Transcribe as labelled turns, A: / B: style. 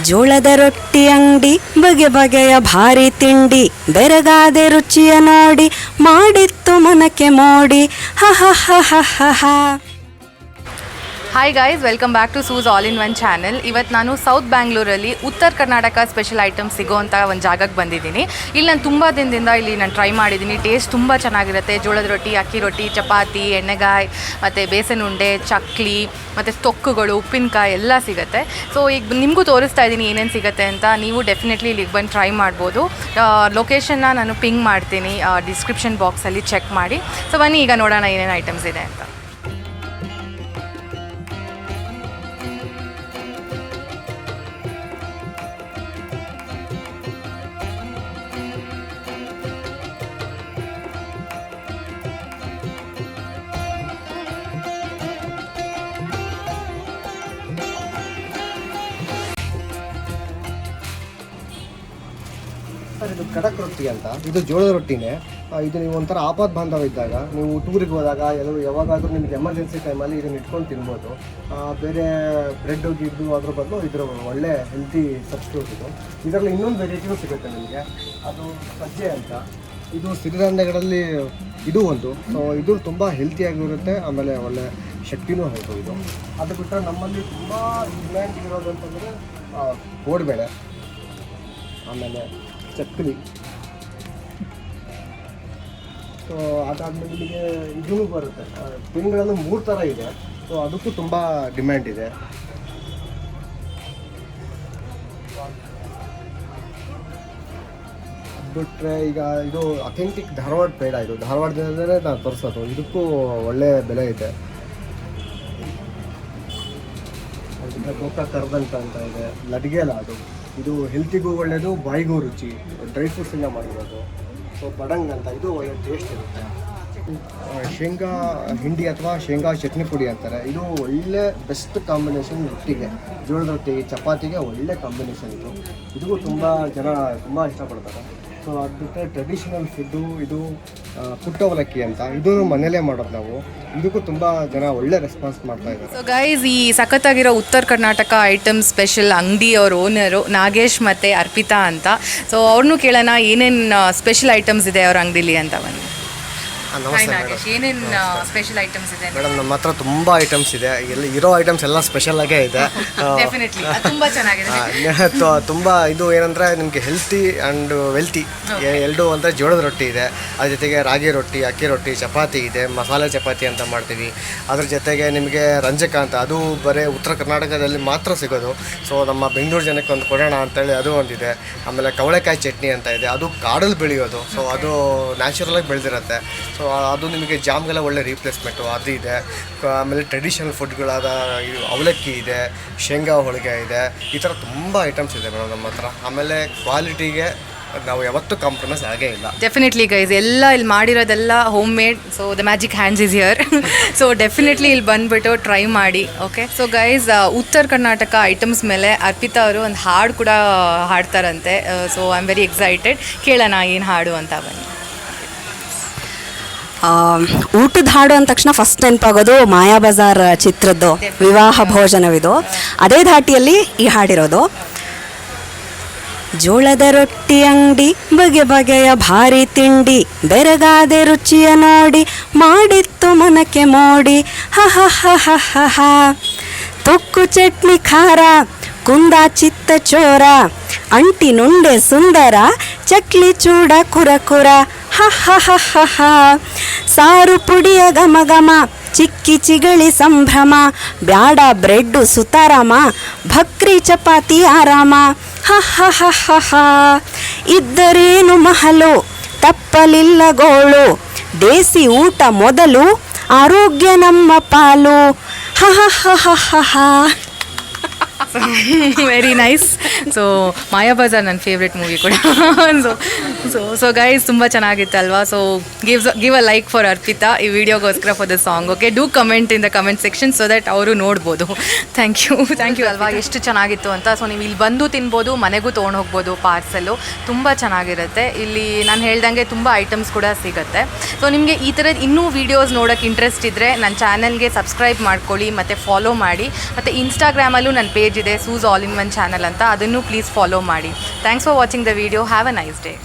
A: ಜೋಳದ ರೊಟ್ಟಿ ಅಂಗಡಿ ಬಗೆ ಬಗೆಯ ಭಾರಿ ತಿಂಡಿ ಬೆರಗಾದೆ ರುಚಿಯ ನೋಡಿ ಮಾಡಿತ್ತು ಮನಕ್ಕೆ ಮೋಡಿ ಹ ಹ ಹ ಹ ಹ ಹ.
B: Hi guys, welcome back to Sue's all in one channel. ಇವತ್ತು ನಾನು ಸೌತ್ ಬ್ಯಾಂಗ್ಳೂರಲ್ಲಿ ಉತ್ತರ ಕರ್ನಾಟಕ ಸ್ಪೆಷಲ್ ಐಟಮ್ಸ್ ಸಿಗೋವಂಥ ಒಂದು ಜಾಗಕ್ಕೆ ಬಂದಿದ್ದೀನಿ. ಇಲ್ಲಿ ನಾನು ತುಂಬ ದಿನದಿಂದ ಇಲ್ಲಿ ನಾನು ಟ್ರೈ ಮಾಡಿದ್ದೀನಿ. ಟೇಸ್ಟ್ ತುಂಬ ಚೆನ್ನಾಗಿರುತ್ತೆ. ಜೋಳದ ರೊಟ್ಟಿ, ಅಕ್ಕಿ ರೊಟ್ಟಿ, ಚಪಾತಿ, ಎಣ್ಣೆಗಾಯಿ ಮತ್ತು ಬೇಸನ್ ಉಂಡೆ, ಚಕ್ಲಿ ಮತ್ತು ತೊಕ್ಕುಗಳು, ಉಪ್ಪಿನಕಾಯಿ ಎಲ್ಲ ಸಿಗುತ್ತೆ. ಸೊ ಈಗ ನಿಮಗೂ ತೋರಿಸ್ತಾ ಇದ್ದೀನಿ ಏನೇನು ಸಿಗುತ್ತೆ ಅಂತ. ನೀವು ಡೆಫಿನೆಟ್ಲಿ ಇಲ್ಲಿಗೆ ಬಂದು ಟ್ರೈ ಮಾಡ್ಬೋದು. ಲೊಕೇಶನ್ನ ನಾನು ಪಿಂಗ್ ಮಾಡ್ತೀನಿ ಡಿಸ್ಕ್ರಿಪ್ಷನ್ ಬಾಕ್ಸಲ್ಲಿ, ಚೆಕ್ ಮಾಡಿ. ಸೊ ಬನ್ನಿ ಈಗ ನೋಡೋಣ ಏನೇನು ಐಟಮ್ಸ್ ಇದೆ ಅಂತ.
C: ಸರ್, ಇದು ಖಡಕ್ ರೊಟ್ಟಿ ಅಂತ. ಇದು ಜೋಳದ ರೊಟ್ಟಿನೇ. ಇದು ನೀವು ಒಂಥರ ಆಪತ್ ಬಾಂಧವ ಇದ್ದಾಗ, ನೀವು ಟೂರಿಗೆ ಹೋದಾಗ ಯಾವಾಗಾದರೂ ನಿಮ್ಗೆ ಎಮರ್ಜೆನ್ಸಿ ಟೈಮಲ್ಲಿ ಇದನ್ನು ಇಟ್ಕೊಂಡು ತಿನ್ಬೋದು. ಬೇರೆ ಬ್ರೆಡ್ ಗಿಡ್ಡು ಅದ್ರ ಬದಲು ಇದರ ಒಳ್ಳೆ ಹೆಲ್ತಿ ಸಬ್ಸ್ಟಿಟ್ಯೂಟ್ ಇದು. ಇದರಲ್ಲಿ ಇನ್ನೊಂದು ವೆರೈಟಿನೂ ಸಿಗುತ್ತೆ ನಿಮಗೆ. ಅದು ಸಜ್ಜೆ ಅಂತ. ಇದು ಸಿರಿಧಾನ್ಯಗಳಲ್ಲಿ ಇದು ಒಂದು. ಸೊ ಇದು ತುಂಬ ಹೆಲ್ತಿಯಾಗಿರುತ್ತೆ, ಆಮೇಲೆ ಒಳ್ಳೆ ಶಕ್ತಿನೂ ಹೌದು ಇದು. ಅದು ಬಿಟ್ಟರೆ ನಮ್ಮಲ್ಲಿ ತುಂಬ ಡಿಮ್ಯಾಂಡ್ ಇರೋದು ಅಂತಂದರೆ ಕೋಡ್ಬೇಳೆ, ಆಮೇಲೆ ಚಕ್ಕಲಿ. ಸೊ ಅದಾದಮೇಲೆ ನಿಮಗೆ ಇದೂ ಬರುತ್ತೆ. ತಿಂಗಳಲ್ಲಿ 3 ಥರ ಇದೆ. ಸೊ ಅದಕ್ಕೂ ತುಂಬ ಡಿಮ್ಯಾಂಡ್ ಇದೆ. ಬಿಟ್ಟರೆ ಈಗ ಇದು ಅಥೆಂಟಿಕ್ ಧಾರವಾಡ ಪೇಡ. ಇದು ಧಾರವಾಡದಿಂದಲೇ ನಾನು ತರಿಸೋದು. ಇದಕ್ಕೂ ಒಳ್ಳೆ ಬೆಲೆ ಇದೆ. ಗೋಕಾ ಕರ್ದಂಟ ಅಂತ ಇದೆ, ಲಡ್ಗೆ ಲಾಡು. ಇದು ಹೆಲ್ತಿಗೂ ಒಳ್ಳೆಯದು, ಬಾಯಿಗೂ ರುಚಿ. ಡ್ರೈ ಫ್ರೂಟ್ಸಿಂದ ಮಾಡಿರೋದು. ಸೊ ಬಡಂಗ್ ಅಂತ, ಇದು ಒಳ್ಳೆ ಟೇಸ್ಟ್ ಇರುತ್ತೆ. ಶೇಂಗಾ ಹಿಂಡಿ ಅಥವಾ ಶೇಂಗಾ ಚಟ್ನಿ ಪುಡಿ ಅಂತಾರೆ. ಇದು ಒಳ್ಳೆ ಬೆಸ್ಟ್ ಕಾಂಬಿನೇಷನ್ ರೊಟ್ಟಿಗೆ, ಜೋಳದ ರೊಟ್ಟಿ, ಚಪಾತಿಗೆ ಒಳ್ಳೆ ಕಾಂಬಿನೇಷನ್ ಇದು. ಇದಕ್ಕೂ ತುಂಬ ಜನ ತುಂಬ ಇಷ್ಟಪಡ್ತಾರೆ. ಸೊ ಅದು ಬಿಟ್ಟರೆ ಟ್ರೆಡಿಷನಲ್ ಫುಡ್ಡು ಇದು ಪುಟ್ಟ ಅವಲಕ್ಕಿ ಅಂತ. ಇದು ಮನೇಲೇ ಮಾಡೋದು ನಾವು. ಇದಕ್ಕೂ ತುಂಬ ಜನ ಒಳ್ಳೆ ರೆಸ್ಪಾನ್ಸ್ ಮಾಡ್ತಾ ಇದ್ದಾರೆ.
B: ಸೊ ಗೈಸ್, ಈ ಸಖತ್ತಾಗಿರೋ ಉತ್ತರ ಕರ್ನಾಟಕ ಐಟಮ್ ಸ್ಪೆಷಲ್ ಅಂಗಡಿಯವ್ರ ಓನರು ನಾಗೇಶ್ ಮತ್ತು ಅರ್ಪಿತಾ ಅಂತ. ಸೊ ಅವ್ರನ್ನೂ ಕೇಳೋಣ ಏನೇನು ಸ್ಪೆಷಲ್ ಐಟಮ್ಸ್ ಇದೆ ಅವ್ರ ಅಂಗಡಿಲಿ ಅಂತ. ಬನ್ನಿ.
C: ನಮಸ್ತೆ
B: ನಾಗೇಶ್, ಏನೇನು ಸ್ಪೆಷಲ್ ಐಟಮ್ಸ್ ಇದೆ
C: ಮೇಡಮ್? ನಮ್ಮ ಹತ್ರ ತುಂಬ ಐಟಮ್ಸ್ ಇದೆ. ಎಲ್ಲ ಇರೋ ಐಟಮ್ಸ್ ಎಲ್ಲ ಸ್ಪೆಷಲ್ ಆಗೇ ಇದೆ.
B: ಡೆಫಿನೆಟ್ಲಿ ತುಂಬ ಚೆನ್ನಾಗಿದೆ.
C: ತುಂಬ ಇದು ಏನಂದರೆ ನಿಮಗೆ ಹೆಲ್ತಿ ಆ್ಯಂಡ್ ವೆಲ್ತಿ ಎರಡು ಅಂದರೆ ಜೋಳದ ರೊಟ್ಟಿ ಇದೆ. ಅದ್ರ ಜೊತೆಗೆ ರಾಗಿ ರೊಟ್ಟಿ, ಅಕ್ಕಿ ರೊಟ್ಟಿ, ಚಪಾತಿ ಇದೆ, ಮಸಾಲೆ ಚಪಾತಿ ಅಂತ ಮಾಡ್ತೀವಿ. ಅದ್ರ ಜೊತೆಗೆ ನಿಮಗೆ ರಂಜಕ ಅಂತ, ಅದು ಬರೀ ಉತ್ತರ ಕರ್ನಾಟಕದಲ್ಲಿ ಮಾತ್ರ ಸಿಗೋದು. ಸೊ ನಮ್ಮ ಬೆಂಗಳೂರು ಜನಕ್ಕೆ ಒಂದು ಕೊಡೋಣ ಅಂತೇಳಿ ಅದು ಒಂದಿದೆ. ಆಮೇಲೆ ಕವಳೆಕಾಯಿ ಚಟ್ನಿ ಅಂತ ಇದೆ. ಅದು ಕಾಡಲ್ಲಿ ಬೆಳೆಯೋದು. ಸೊ ಅದು ನ್ಯಾಚುರಲಾಗಿ ಬೆಳೆದಿರುತ್ತೆ. ಸೊ ಅದು ನಿಮಗೆ ಜಾಮ್ಗೆಲ್ಲ ಒಳ್ಳೆ ರೀಪ್ಲೇಸ್ಮೆಂಟು ಅದು ಇದೆ. ಆಮೇಲೆ ಟ್ರೆಡಿಷನಲ್ ಫುಡ್ಗಳಾದ ಅವಲಕ್ಕಿ ಇದೆ, ಶೇಂಗಾ ಹೋಳಿಗೆ ಇದೆ. ಈ ಥರ ತುಂಬ ಐಟಮ್ಸ್ ಇದೆ ಮೇಡಮ್ ನಮ್ಮ ಹತ್ರ. ಆಮೇಲೆ ಕ್ವಾಲಿಟಿಗೆ ನಾವು ಯಾವತ್ತೂ ಕಾಂಪ್ರಮೈಸ್ ಆಗೇ ಇಲ್ಲ.
B: ಡೆಫಿನೆಟ್ಲಿ ಗೈಸ್, ಎಲ್ಲ ಇಲ್ಲಿ ಮಾಡಿರೋದೆಲ್ಲ home made. So the magic hands is here. So definitely ಇಲ್ಲಿ ಬಂದುಬಿಟ್ಟು ಟ್ರೈ ಮಾಡಿ. ಓಕೆ, ಸೊ ಗೈಸ್, ಉತ್ತರ ಕರ್ನಾಟಕ ಐಟಮ್ಸ್ ಮೇಲೆ ಅರ್ಪಿತಾ ಅವರು ಒಂದು ಹಾಡು ಕೂಡ ಹಾಡ್ತಾರಂತೆ. So I am very excited. ಕೇಳೋಣ ಏನು ಹಾಡು ಅಂತ. ಬನ್ನಿ.
A: ಊಟದ ಹಾಡು ಅಂದ ತಕ್ಷಣ ಫಸ್ಟ್ ನೆನಪಾಗೋದು ಮಾಯಾ ಬಜಾರ್ ಚಿತ್ರದ್ದು ವಿವಾಹ ಭೋಜನವಿದು. ಅದೇ ಧಾಟಿಯಲ್ಲಿ ಈ ಹಾಡಿರೋದು. ಜೋಳದ ರೊಟ್ಟಿ ಅಂಗಡಿ ಬಗೆ ಬಗೆಯ ಭಾರಿ ತಿಂಡಿ ಬೆರಗಾದೆ ರುಚಿಯ ನೋಡಿ ಮಾಡಿತ್ತು ಮನಕ್ಕೆ ಮೋಡಿ ಹ ಹ ಹ ಹ ಹ ಹ. ತೊಕ್ಕು ಚಟ್ನಿ ಖಾರ, ಕುಂದ ಚಿತ್ತ ಚೋರ, ಅಂಟಿ ನುಂಡೆ ಸುಂದರ, ಚಕ್ಲಿ ಚೂಡ ಕುರ ಕುರ ಹ ಹ ಹ ಹ ಹ. ಸಾರು ಪುಡಿಯ ಘಮ ಘಮ, ಚಿಕ್ಕಿ ಚಿಗಳಿ ಸಂಭ್ರಮ, ಬ್ಯಾಡ ಬ್ರೆಡ್ಡು ಸುತಾರಾಮ, ಭಕ್ರಿ ಚಪಾತಿ ಆರಾಮ ಹ ಹ ಹ ಹ ಹ. ಇದ್ದರೇನು ಮಹಲು, ತಪ್ಪಲಿಲ್ಲ ಗೋಳು, ದೇಸಿ ಊಟ ಮೊದಲು, ಆರೋಗ್ಯ ನಮ್ಮ ಪಾಲು ಹ ಹ ಹ ಹ ಹ ಹ.
B: Very nice. So Maya Bazar ನನ್ನ ಫೇವ್ರೆಟ್ ಮೂವಿ ಕೂಡ. ಸೊ ಸೊ ಗೈಸ್ ತುಂಬ ಚೆನ್ನಾಗಿತ್ತಲ್ವಾ. So give a like for Arpita ಈ ವಿಡಿಯೋಗೋಸ್ಕರ for the song. Okay, do comment in the comment section so that ಅವರು ನೋಡ್ಬೋದು. ಥ್ಯಾಂಕ್ ಯು ಅಲ್ವಾ, ಎಷ್ಟು ಚೆನ್ನಾಗಿತ್ತು ಅಂತ. ಸೊ ನೀವು ಇಲ್ಲಿ ಬಂದು ತಿನ್ಬೋದು, ಮನೆಗೂ ತೊಗೊಂಡು ಹೋಗ್ಬೋದು ಪಾರ್ಸೆಲ್ಲು. ತುಂಬ ಚೆನ್ನಾಗಿರುತ್ತೆ. ಇಲ್ಲಿ ನಾನು ಹೇಳ್ದಂಗೆ ತುಂಬ ಐಟಮ್ಸ್ ಕೂಡ ಸಿಗುತ್ತೆ. ಸೊ ನಿಮಗೆ ಈ ಥರದ್ದು ಇನ್ನೂ ವೀಡಿಯೋಸ್ ನೋಡೋಕ್ಕೆ ಇಂಟ್ರೆಸ್ಟ್ ಇದ್ದರೆ ನನ್ನ ಚಾನಲ್ಗೆ ಸಬ್ಸ್ಕ್ರೈಬ್ ಮಾಡ್ಕೊಳ್ಳಿ ಮತ್ತು ಫಾಲೋ ಮಾಡಿ. ಮತ್ತು ಇನ್ಸ್ಟಾಗ್ರಾಮಲ್ಲೂ ನನ್ನ ಪೇಜ್ ಇದೆ sauce all in one channel ಅಂತ, ಅದನ್ನು ಪ್ಲೀಸ್ ಫಾಲೋ ಮಾಡಿ. Thanks for watching the video. Have a nice day.